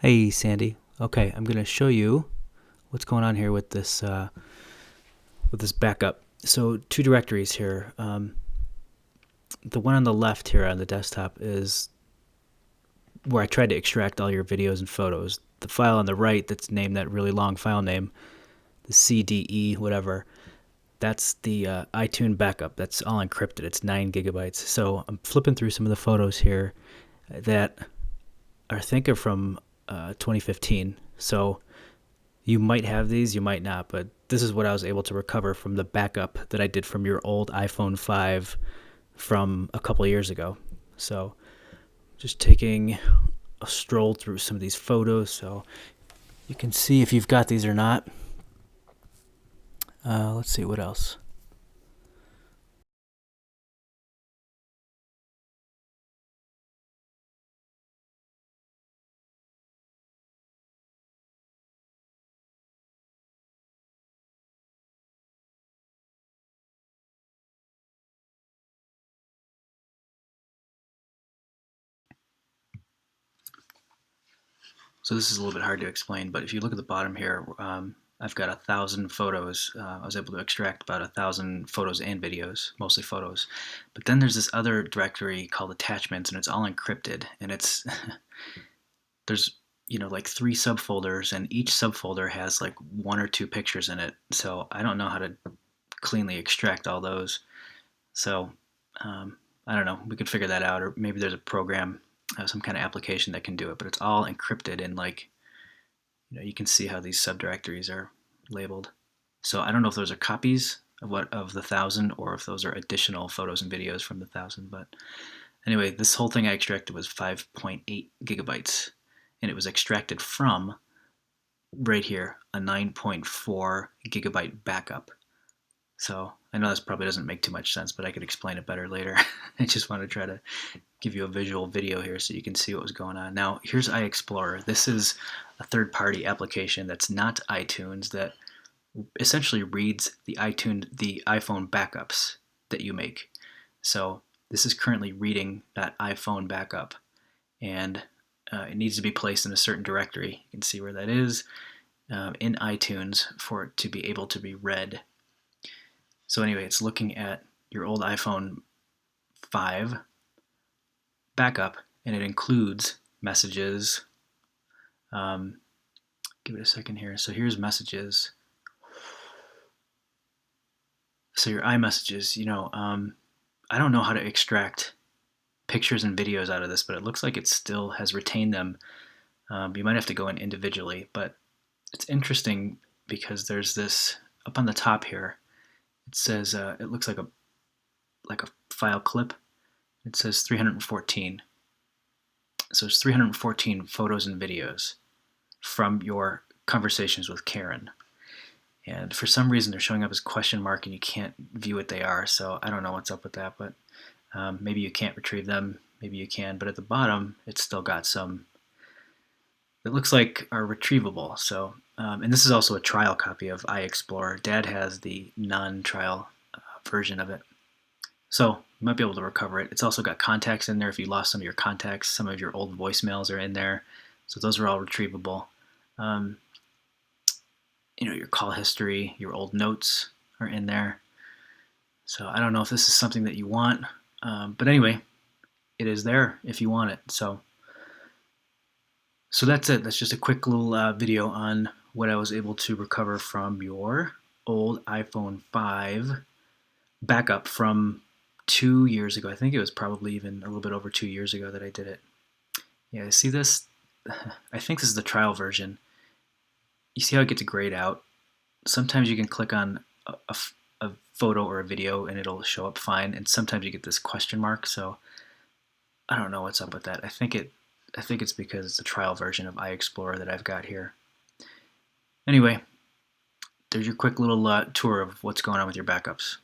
Hey Sandy. Okay, I'm gonna show you what's going on here with this backup. So two directories here. The one on the left here on the desktop is where I tried to extract all your videos and photos. The file on the right that's named that really long file name, the CDE whatever. That's the iTunes backup. That's all encrypted. It's 9 GB. So I'm flipping through some of the photos here that I think are from 2015. So you might have these, you might not, but this is what I was able to recover from the backup that I did from your old iPhone 5 from a couple of years ago. So just taking a stroll through some of these photos so you can see if you've got these or not. Let's see what else. So this is a little bit hard to explain, but if you look at the bottom here, I've got 1,000 photos. I was able to extract about 1,000 photos and videos, mostly photos. But then there's this other directory called attachments, and it's all encrypted, and it's there's like three subfolders, and each subfolder has like one or two pictures in it. So I don't know how to cleanly extract all those. So I don't know. We could figure that out, or maybe there's a program, some kind of application that can do it. But it's all encrypted, and like you can see how these subdirectories are labeled. So I don't know if those are copies of the 1,000 or if those are additional photos and videos from the 1,000. But anyway, this whole thing I extracted was 5.8 gigabytes, and it was extracted from right here a 9.4 gigabyte backup. So I know this probably doesn't make too much sense, but I could explain it better later. I just want to try to give you a visual video here so you can see what was going on. Now, here's iExplorer. This is a third-party application that's not iTunes that essentially reads the iPhone backups that you make. So this is currently reading that iPhone backup, and it needs to be placed in a certain directory. You can see where that is in iTunes for it to be able to be read. So anyway, it's looking at your old iPhone 5 backup, and it includes messages. Give it a second here. So here's messages. So your iMessages, I don't know how to extract pictures and videos out of this, but it looks like it still has retained them. You might have to go in individually, but it's interesting because there's this up on the top here. It says it looks like a file clip. It says 314. So it's 314 photos and videos from your conversations with Karen. And for some reason, they're showing up as question mark, and you can't view what they are. So I don't know what's up with that, but maybe you can't retrieve them. Maybe you can. But at the bottom, it's still got some that looks like are retrievable. So, and this is also a trial copy of iExplorer. Dad has the non-trial version of it. So you might be able to recover it. It's also got contacts in there. If you lost some of your contacts, some of your old voicemails are in there. So those are all retrievable. Um, your call history, your old notes are in there. So I don't know if this is something that you want, but anyway, it is there if you want it. So that's it. That's just a quick little video on what I was able to recover from your old iPhone 5 backup from 2 years ago. I think it was probably even a little bit over 2 years ago that I did it. Yeah, see this? I think this is the trial version. You see how it gets grayed out? Sometimes you can click on a photo or a video and it'll show up fine, and sometimes you get this question mark. So I don't know what's up with that. I think it's because it's a trial version of iExplorer that I've got here. Anyway, there's your quick little tour of what's going on with your backups.